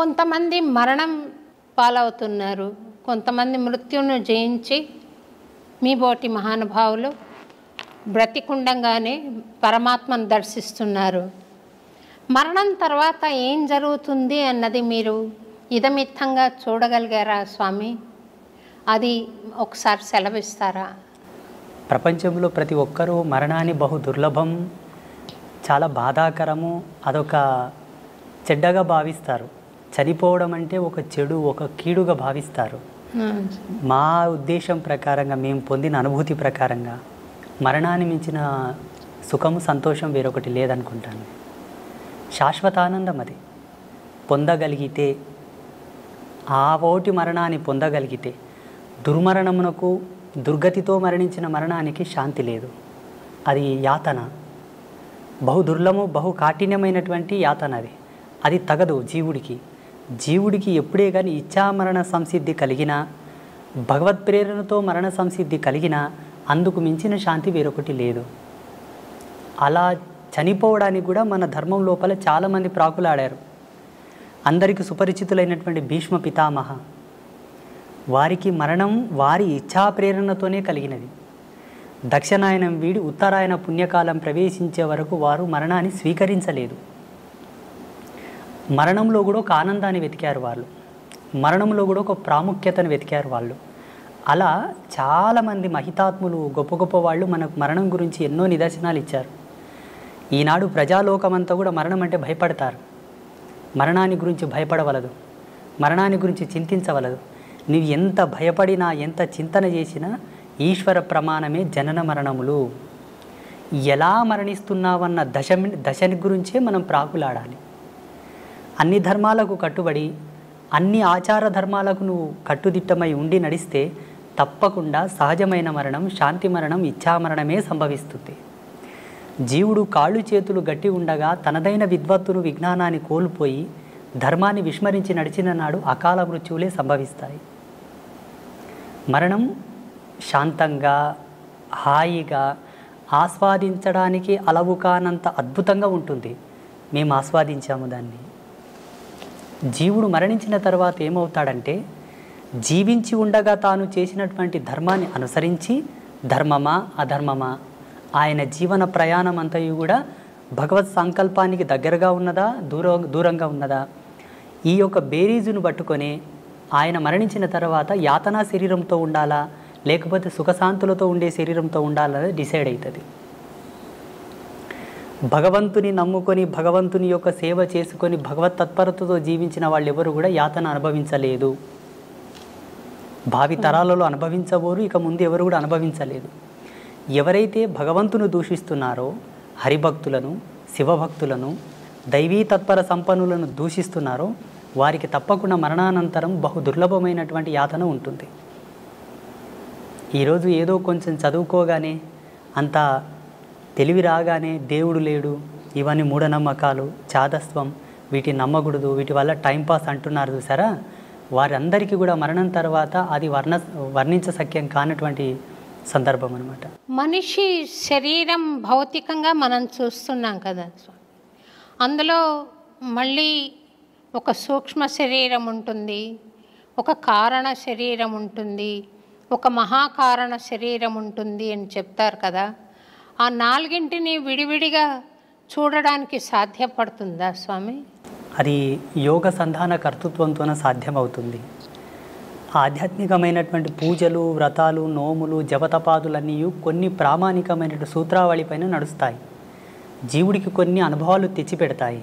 కొంతమంది మరణం పాలవుతున్నారు, కొంతమంది మృత్యువును జయించి మీ బోటి మహానుభావులు బ్రతికుండంగానే పరమాత్మను దర్శిస్తున్నారు. మరణం తర్వాత ఏం జరుగుతుంది అన్నది మీరు ఇదమిత్తంగా చూడగలిగారా స్వామి? అది ఒకసారి సెలవిస్తారా? ప్రపంచంలో ప్రతి ఒక్కరూ మరణాన్ని బహు దుర్లభం, చాలా బాధాకరము, అదొక చెడ్డగా భావిస్తారు. చనిపోవడం అంటే ఒక చెడు, ఒక కీడుగా భావిస్తారు. మా ఉద్దేశం ప్రకారంగా, మేము పొందిన అనుభూతి ప్రకారంగా మరణాన్ని మించిన సుఖము, సంతోషం వేరొకటి లేదనుకుంటాను. శాశ్వతానందం అది పొందగలిగితే, ఆ ఓటి మరణాన్ని పొందగలిగితే, దుర్మరణమునకు, దుర్గతితో మరణించిన మరణానికి శాంతి లేదు. అది యాతన, బహు దుర్లభము, బహు కాఠిన్యమైనటువంటి యాతన. అది తగదు జీవుడికి. జీవుడికి ఎప్పుడే కానీ ఇచ్ఛామరణ సంసిద్ధి కలిగినా, భగవత్ ప్రేరణతో మరణ సంసిద్ధి కలిగినా అందుకు మించిన శాంతి వేరొకటి లేదు. అలా చనిపోవడానికి కూడా మన ధర్మం లోపల చాలామంది ప్రాకులాడారు. అందరికీ సుపరిచితులైనటువంటి భీష్మ పితామహ, వారికి మరణం వారి ఇచ్ఛా ప్రేరణతోనే కలిగినది. దక్షిణాయనం వీడి ఉత్తరాయణ పుణ్యకాలం ప్రవేశించే వరకు వారు మరణాన్ని స్వీకరించలేదు. మరణంలో కూడా ఒక ఆనందాన్ని వెతికారు వాళ్ళు, మరణంలో కూడా ఒక ప్రాముఖ్యతను వెతికారు వాళ్ళు. అలా చాలామంది మహితాత్ములు, గొప్ప గొప్ప వాళ్ళు మనకు మరణం గురించి ఎన్నో నిదర్శనాలు ఇచ్చారు. ఈనాడు ప్రజాలోకమంతా కూడా మరణం అంటే భయపడతారు. మరణాన్ని గురించి భయపడవలదు, మరణాన్ని గురించి చింతించవలదు. నీవు ఎంత భయపడినా, ఎంత చింతన చేసినా ఈశ్వర ప్రమాణమే జనన మరణములు. ఎలా మరణిస్తున్నావన్న దశని గురించే మనం ప్రాకులాడాలి. అన్ని ధర్మాలకు కట్టుబడి, అన్ని ఆచార ధర్మాలకు నువ్వు కట్టుదిట్టమై ఉండి నడిస్తే తప్పకుండా సహజమైన మరణం, శాంతి మరణం, ఇచ్ఛామరణమే సంభవిస్తుంది. జీవుడు కాళ్ళు చేతులు గట్టి ఉండగా తనదైన విద్వత్తును, విజ్ఞానాన్ని కోల్పోయి ధర్మాన్ని విస్మరించి నడిచిన నాడు అకాల మృత్యువులే సంభవిస్తాయి. మరణం శాంతంగా, హాయిగా, ఆస్వాదించడానికి అలవు కానంత అద్భుతంగా ఉంటుంది. మేము ఆస్వాదించాము దాన్ని. జీవుడు మరణించిన తర్వాత ఏమవుతాడంటే, జీవించి ఉండగా తాను చేసినటువంటి ధర్మాన్ని అనుసరించి, ధర్మమా అధర్మమా, ఆయన జీవన ప్రయాణం అంతయు కూడా భగవత్ సంకల్పానికి దగ్గరగా ఉన్నదా, దూరంగా ఉన్నదా, ఈ యొక్క బేరీజును పట్టుకొని ఆయన మరణించిన తర్వాత యాతనా శరీరంతో ఉండాలా, లేకపోతే సుఖశాంతులతో ఉండే శరీరంతో ఉండాలని డిసైడ్ అవుతుంది. భగవంతుని నమ్ముకొని, భగవంతుని యొక్క సేవ చేసుకొని, భగవత్ తత్పరతతో జీవించిన వాళ్ళు ఎవరు కూడా యాతన అనుభవించలేదు. భావి తరాలలో అనుభవించబోరు, ఇక ముందు ఎవరు కూడా అనుభవించలేదు. ఎవరైతే భగవంతును దూషిస్తున్నారో, హరిభక్తులను, శివభక్తులను, దైవీ తత్పర సంపన్నులను దూషిస్తున్నారో వారికి తప్పకుండా మరణానంతరం బహు దుర్లభమైనటువంటి యాతన ఉంటుంది. ఈరోజు ఏదో కొంచెం చదువుకోగానే, అంత తెలివి రాగానే దేవుడు లేడు, ఇవన్నీ మూఢనమ్మకాలు, చాదస్వం, వీటిని నమ్మకూడదు, వీటి వల్ల టైంపాస్ అంటున్నారు చూసారా, వారందరికీ కూడా మరణం తర్వాత అది వర్ణించశక్యం కానటువంటి సందర్భం అన్నమాట. మనిషి శరీరం భౌతికంగా మనం చూస్తున్నాం కదా, అందులో మళ్ళీ ఒక సూక్ష్మ శరీరం ఉంటుంది, ఒక కారణ శరీరం ఉంటుంది, ఒక మహాకారణ శరీరం ఉంటుంది అని చెప్తారు కదా. ఆ నాలుగింటిని విడివిడిగా చూడడానికి సాధ్యపడుతుందా స్వామి? అది యోగ సంధాన కర్తృత్వంతోనే సాధ్యమవుతుంది. ఆధ్యాత్మికమైనటువంటి పూజలు, వ్రతాలు, నోములు, జపతపాదులన్నీ కొన్ని ప్రామాణికమైన సూత్రావళి పైన నడుస్తాయి. జీవుడికి కొన్ని అనుభవాలు తెచ్చిపెడతాయి.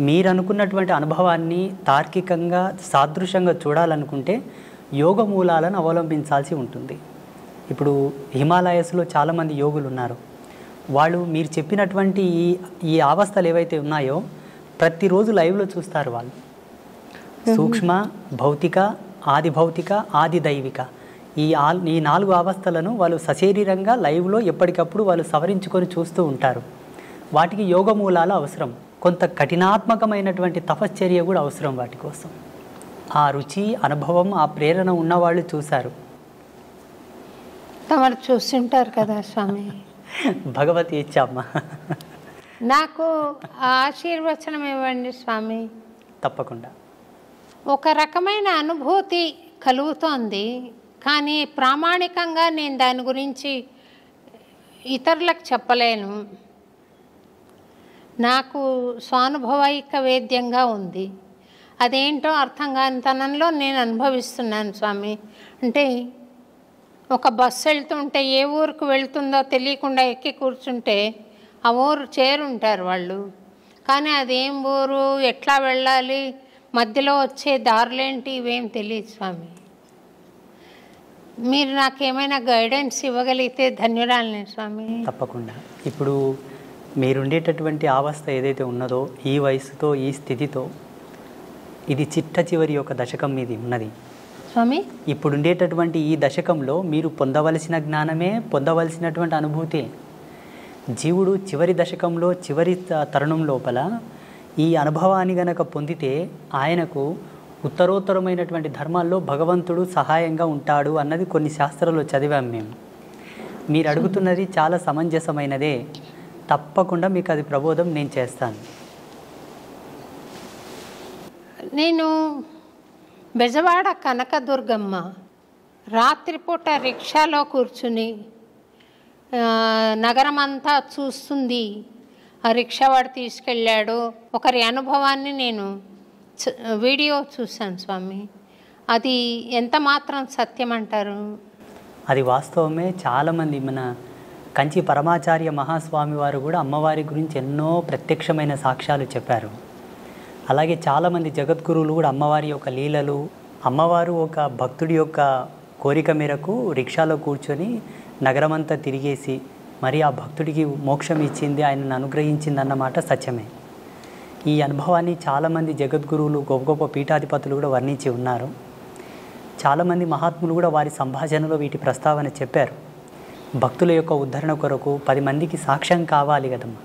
మీరు అనుకున్నటువంటి అనుభవాన్ని తార్కికంగా, సాదృశ్యంగా చూడాలనుకుంటే యోగ మూలాలను అవలంబించాల్సి ఉంటుంది. ఇప్పుడు హిమాలయస్లో చాలామంది యోగులు ఉన్నారు. వాళ్ళు మీరు చెప్పినటువంటి ఈ అవస్థలు ఏవైతే ఉన్నాయో ప్రతిరోజు లైవ్లో చూస్తారు. వాళ్ళు సూక్ష్మ, భౌతిక, ఆది భౌతిక, ఆది దైవిక, ఈ నాలుగు అవస్థలను వాళ్ళు సశరీరంగా లైవ్లో ఎప్పటికప్పుడు వాళ్ళు సవరించుకొని చూస్తూ ఉంటారు. వాటికి యోగ మూలాలు అవసరం, కొంత కఠినాత్మకమైనటువంటి తపశ్చర్య కూడా అవసరం వాటి కోసం. ఆ రుచి, అనుభవం, ఆ ప్రేరణ ఉన్నవాళ్ళు చూశారు. తమరు చూస్తుంటారు కదా స్వామి. భగవతి ఇచ్చామ్మ, నాకు ఆశీర్వచనం ఇవ్వండి స్వామి. తప్పకుండా. ఒక రకమైన అనుభూతి కలుగుతోంది, కానీ ప్రామాణికంగా నేను దాని గురించి ఇతరులకు చెప్పలేను. నాకు స్వానుభవైక వేద్యంగా ఉంది. అదేంటో అర్థం కాని తనంలో నేను అనుభవిస్తున్నాను స్వామి. అంటే ఒక బస్సు వెళ్తుంటే ఏ ఊరికి వెళ్తుందో తెలియకుండా ఎక్కి కూర్చుంటే ఆ ఊరు చేరుంటారు వాళ్ళు, కానీ అదేం ఊరు, ఎట్లా వెళ్ళాలి, మధ్యలో వచ్చే దారులేంటి, ఇవేం తెలియదు స్వామి. మీరు నాకేమైనా గైడెన్స్ ఇవ్వగలిగితే ధన్యురాలిని స్వామి. తప్పకుండా. ఇప్పుడు మీరుండేటటువంటి అవస్థ ఏదైతే ఉన్నదో, ఈ వయసుతో ఈ స్థితితో, ఇది చిట్ట చివరి ఒక దశకం మీది ఉన్నది స్వామి. ఇప్పుడు ఉండేటటువంటి ఈ దశకంలో మీరు పొందవలసిన జ్ఞానమే, పొందవలసినటువంటి అనుభూతి. జీవుడు చివరి దశకంలో చివరి తరుణం లోపల ఈ అనుభవాన్ని గనక పొందితే ఆయనకు ఉత్తరోత్తరమైనటువంటి ధర్మాల్లో భగవంతుడు సహాయంగా ఉంటాడు అన్నది కొన్ని శాస్త్రాల్లో చదివాం మేము. మీరు అడుగుతున్నది చాలా సమంజసమైనదే. తప్పకుండా మీకు అది ప్రబోధం నేను చేస్తాను. నేను బెజవాడ కనకదుర్గమ్మ రాత్రిపూట రిక్షాలో కూర్చుని నగరం అంతా చూస్తుంది. ఆ రిక్షావాడు తీసుకెళ్ళాడు. ఒకరి అనుభవాన్ని నేను వీడియో చూశాను స్వామి. అది ఎంత మాత్రం సత్యం అంటారు? అది వాస్తవమే. చాలామంది మన కంచి పరమాచార్య మహాస్వామి వారు కూడా అమ్మవారి గురించి ఎన్నో ప్రత్యక్షమైన సాక్ష్యాలు చెప్పారు. అలాగే చాలామంది జగద్గురువులు కూడా అమ్మవారి యొక్క లీలలు, అమ్మవారు ఒక భక్తుడి యొక్క కోరిక మేరకు రిక్షాలో కూర్చొని నగరమంతా తిరిగేసి మరి ఆ భక్తుడికి మోక్షం ఇచ్చింది, ఆయనను అనుగ్రహించింది అన్నమాట సత్యమే. ఈ అనుభవాన్ని చాలామంది జగద్గురువులు, గొప్ప గొప్ప పీఠాధిపతులు కూడా వర్ణించి ఉన్నారు. చాలామంది మహాత్ములు కూడా వారి సంభాషణలో వీటి ప్రస్తావన చెప్పారు. భక్తుల యొక్క ఉద్ధరణ కొరకు 10 మందికి సాక్ష్యం కావాలి కదమ్మా.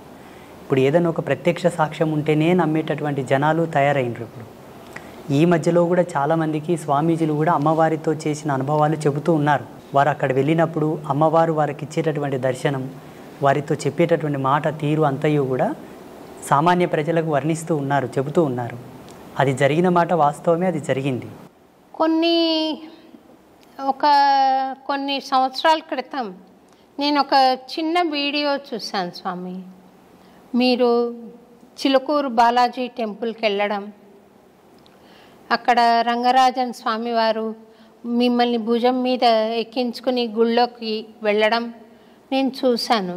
ఇప్పుడు ఏదైనా ఒక ప్రత్యక్ష సాక్ష్యం ఉంటేనే నమ్మేటటువంటి జనాలు తయారైనరు. ఇప్పుడు ఈ మధ్యలో కూడా చాలామందికి స్వామీజీలు కూడా అమ్మవారితో చేసిన అనుభవాలు చెబుతూ ఉన్నారు. వారు అక్కడ వెళ్ళినప్పుడు అమ్మవారు వారికి ఇచ్చేటటువంటి దర్శనం, వారితో చెప్పేటటువంటి మాట తీరు అంతయు కూడా సామాన్య ప్రజలకు వర్ణిస్తూ ఉన్నారు, చెబుతూ ఉన్నారు. అది జరిగిన మాట వాస్తవమే, అది జరిగింది. కొన్ని సంవత్సరాల క్రితం నేను ఒక చిన్న వీడియో చూశాను స్వామి. మీరు చిలుకూరు బాలాజీ టెంపుల్కి వెళ్ళడం, అక్కడ రంగరాజన్ స్వామివారు మిమ్మల్ని భుజం మీద ఎక్కించుకుని గుళ్ళోకి వెళ్ళడం నేను చూశాను.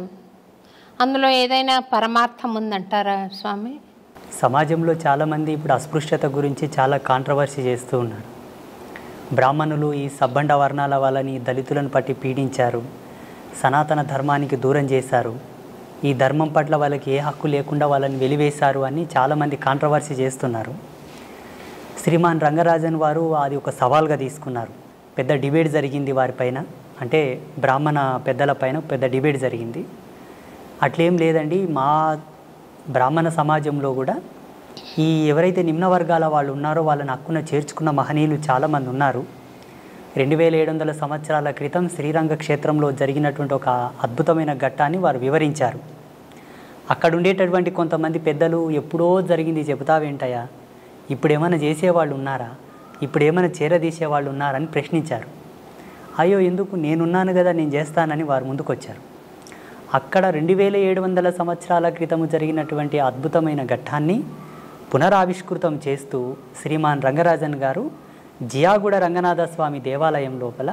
అందులో ఏదైనా పరమార్థం ఉందంటారా స్వామి? సమాజంలో చాలామంది ఇప్పుడు అస్పృశ్యత గురించి చాలా కాంట్రవర్సీ చేస్తూ ఉన్నారు. బ్రాహ్మణులు ఈ సబ్బండ వర్ణాల వాళ్ళని, దళితులను పట్టి పీడించారు, సనాతన ధర్మానికి దూరం చేశారు, ఈ ధర్మం పట్ల వాళ్ళకి ఏ హక్కు లేకుండా వాళ్ళని వెలివేశారు అని చాలామంది కాంట్రవర్సీ చేస్తున్నారు. శ్రీమాన్ రంగరాజన్ వారు అది ఒక సవాల్గా తీసుకున్నారు. పెద్ద డిబేట్ జరిగింది వారిపైన, అంటే బ్రాహ్మణ పెద్దల పైన పెద్ద డిబేట్ జరిగింది. అట్లేం లేదండి, మా బ్రాహ్మణ సమాజంలో కూడా ఈ ఎవరైతే నిమ్న వర్గాల వాళ్ళు ఉన్నారో వాళ్ళని హక్కున చేర్చుకున్న మహనీయులు చాలామంది ఉన్నారు. 2700 సంవత్సరాల క్రితం శ్రీరంగ క్షేత్రంలో జరిగినటువంటి ఒక అద్భుతమైన ఘట్టాన్ని వారు వివరించారు. అక్కడ ఉండేటటువంటి కొంతమంది పెద్దలు ఎప్పుడో జరిగింది చెబుతావేంటయ్యా, ఇప్పుడు ఏమైనా చేసేవాళ్ళు ఉన్నారా, ఇప్పుడు ఏమైనా చేరదీసేవాళ్ళు ఉన్నారని ప్రశ్నించారు. అయ్యో ఎందుకు, నేనున్నాను కదా, నేను చేస్తానని వారు ముందుకొచ్చారు. అక్కడ 2700 సంవత్సరాల క్రితము జరిగినటువంటి అద్భుతమైన ఘట్టాన్ని పునరావిష్కృతం చేస్తూ శ్రీమాన్ రంగరాజన్ గారు జియాగూడ రంగనాథ స్వామి దేవాలయం లోపల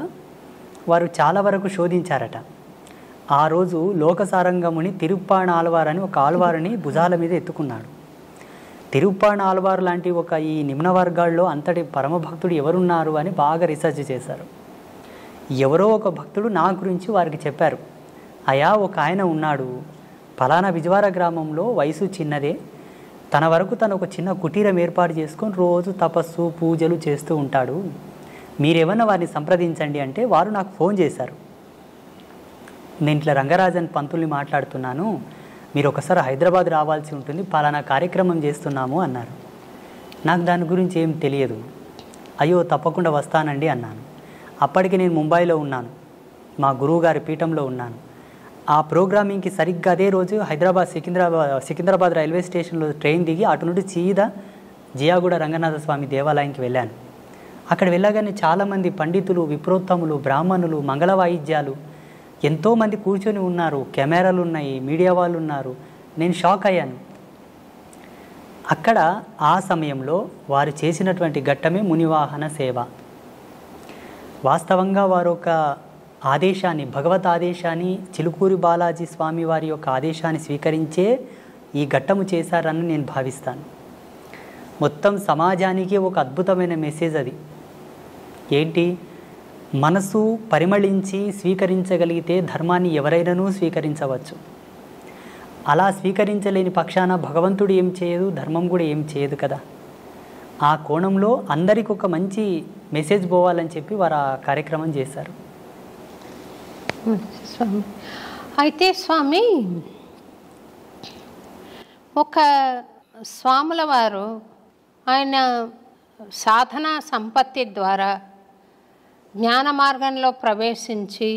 వారు చాలా వరకు శోధించారట. ఆ రోజు లోకసారంగముని తిరుప్పాణ ఆల్వార్ అని ఒక ఆల్వారుని భుజాల మీద ఎత్తుకున్నాడు. తిరుప్పాణ ఆల్వార్ లాంటి ఒక ఈ నిమ్న వర్గాల్లో అంతటి పరమభక్తుడు ఎవరున్నారు అని బాగా రీసెర్చ్ చేశారు. ఎవరో ఒక భక్తుడు నా గురించి వారికి చెప్పారు, అయా ఒక ఆయన ఉన్నాడు, ఫలానా విజవార గ్రామంలో, వయసు చిన్నదే, తన వరకు తను ఒక చిన్న కుటీరం ఏర్పాటు చేసుకొని రోజు తపస్సు పూజలు చేస్తూ ఉంటాడు, మీరేమన్నా వారిని సంప్రదించండి అంటే వారు నాకు ఫోన్ చేశారు. నేను ఇట్లా రంగరాజన్ పంతుల్ని మాట్లాడుతున్నాను, మీరు ఒకసారి హైదరాబాద్ రావాల్సి ఉంటుంది, పలానా కార్యక్రమం చేస్తున్నాము అన్నారు. నాకు దాని గురించి ఏం తెలియదు. అయ్యో తప్పకుండా వస్తానండి అన్నాను. అప్పటికి నేను ముంబైలో ఉన్నాను, మా గురువుగారి పీఠంలో ఉన్నాను. ఆ ప్రోగ్రామింగ్కి సరిగ్గా అదే రోజు సికింద్రాబాద్ రైల్వే స్టేషన్లో ట్రైన్ దిగి అటు నుండి సీదా జియాగూడ రంగనాథ స్వామి దేవాలయానికి వెళ్ళాను. అక్కడ వెళ్ళగానే చాలామంది పండితులు, విప్రోత్తములు, బ్రాహ్మణులు, మంగళ వాయిద్యాలు ఎంతోమంది కూర్చొని ఉన్నారు. కెమెరాలు ఉన్నాయి, మీడియా వాళ్ళు ఉన్నారు. నేను షాక్ అయ్యాను. అక్కడ ఆ సమయంలో వారు చేసినటువంటి ఘట్టమే మునివాహన సేవ. వాస్తవంగా వారు ఒక ఆదేశాన్ని, భగవత్ ఆదేశాన్ని, చిలుకూరి బాలాజీ స్వామి వారి యొక్క ఆదేశాన్ని స్వీకరించే ఈ ఘట్టము చేశారని నేను భావిస్తాను. మొత్తం సమాజానికి ఒక అద్భుతమైన మెసేజ్ అది. ఏంటి? మనసు పరిమళించి స్వీకరించగలిగితే ధర్మాన్ని ఎవరైనానూ స్వీకరించవచ్చు. అలా స్వీకరించలేని పక్షాన భగవంతుడు ఏం చేయదు, ధర్మం కూడా ఏం చేయదు కదా. ఆ కోణంలో అందరికి ఒక మంచి మెసేజ్ పోవాలని చెప్పి వారు ఆ కార్యక్రమం చేశారు. స్వామి, అయితే స్వామి, ఒక స్వాముల వారు ఆయన సాధనా సంపత్తి ద్వారా జ్ఞాన మార్గంలో ప్రవేశించి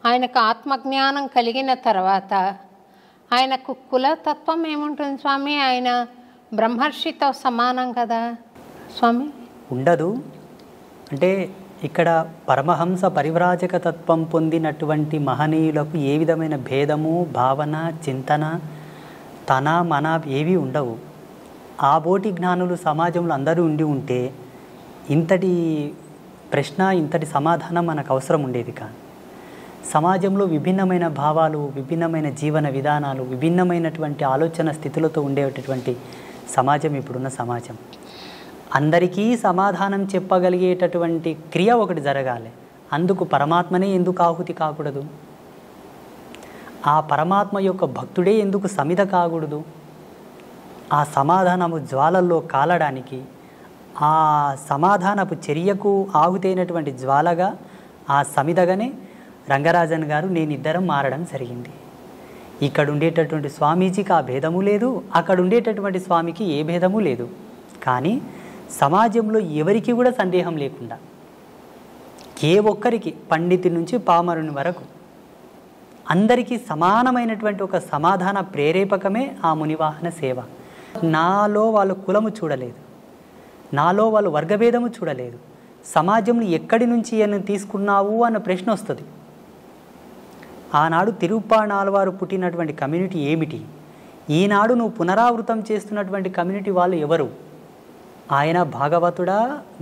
ఆయనకు ఆత్మజ్ఞానం కలిగిన తర్వాత ఆయనకు కులతత్వం ఏముంటుంది స్వామి? ఆయన బ్రహ్మర్షితో సమానం కదా స్వామి? ఉండదు. అంటే ఇక్కడ పరమహంస పరివ్రాజక తత్వం పొందినటువంటి మహనీయులకు ఏ విధమైన భేదము, భావన, చింతన, తన మన ఏవి ఉండవు. ఆ బోటి జ్ఞానులు సమాజంలో అందరూ ఉండి ఉంటే ఇంతటి ప్రశ్న, ఇంతటి సమాధానం మనకు అవసరం ఉండేది కాదు. సమాజంలో విభిన్నమైన భావాలు, విభిన్నమైన జీవన విధానాలు, విభిన్నమైనటువంటి ఆలోచన స్థితులతో ఉండేటటువంటి సమాజం ఇప్పుడున్న సమాజం. అందరికీ సమాధానం చెప్పగలిగేటటువంటి క్రియ ఒకటి జరగాలి. అందుకు పరమాత్మనే ఎందుకు ఆహుతి కాకూడదు? ఆ పరమాత్మ యొక్క భక్తుడే ఎందుకు సమిధ కాకూడదు? ఆ సమాధానము జ్వాలల్లో కాలడానికి, ఆ సమాధానపు చర్యకు ఆహుతైనటువంటి జ్వాలగా, ఆ సమిధగానే రంగరాజన్ గారు నేనిద్దరం మారడం జరిగింది. ఇక్కడ ఉండేటటువంటి స్వామీజీకి ఆ భేదము లేదు, అక్కడ ఉండేటటువంటి స్వామికి ఏ భేదము లేదు. కానీ సమాజంలో ఎవరికి కూడా సందేహం లేకుండా ఏ ఒక్కరికి, పండితుడి నుంచి పామరుని వరకు అందరికీ సమానమైనటువంటి ఒక సమాధాన ప్రేరేపకమే ఆ మునివాహన సేవ. నాలో వాళ్ళు కులము చూడలేదు, నాలో వాళ్ళు వర్గభేదము చూడలేదు. సమాజంలో ఎక్కడి నుంచి అని తీసుకున్నావు అన్న ప్రశ్న వస్తుంది. ఆనాడు తిరుప్పాణాళ్వారు పుట్టినటువంటి కమ్యూనిటీ ఏమిటి? ఈనాడు నువ్వు పునరావృతం చేస్తున్నటువంటి కమ్యూనిటీ వాళ్ళు ఎవరు? ఆయన భాగవతుడా,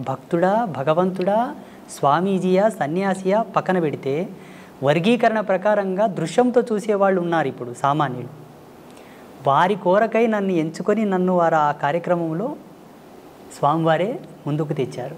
భక్తుడా, భగవంతుడా, స్వామీజీయా, సన్యాసియా పక్కన పెడితే వర్గీకరణ ప్రకారంగా దృశ్యంతో చూసేవాళ్ళు ఉన్నారు ఇప్పుడు సామాన్యులు. వారి కోరకై నన్ను ఎంచుకొని నన్ను వారు ఆ కార్యక్రమంలో స్వామివారే ముందుకు తెచ్చారు.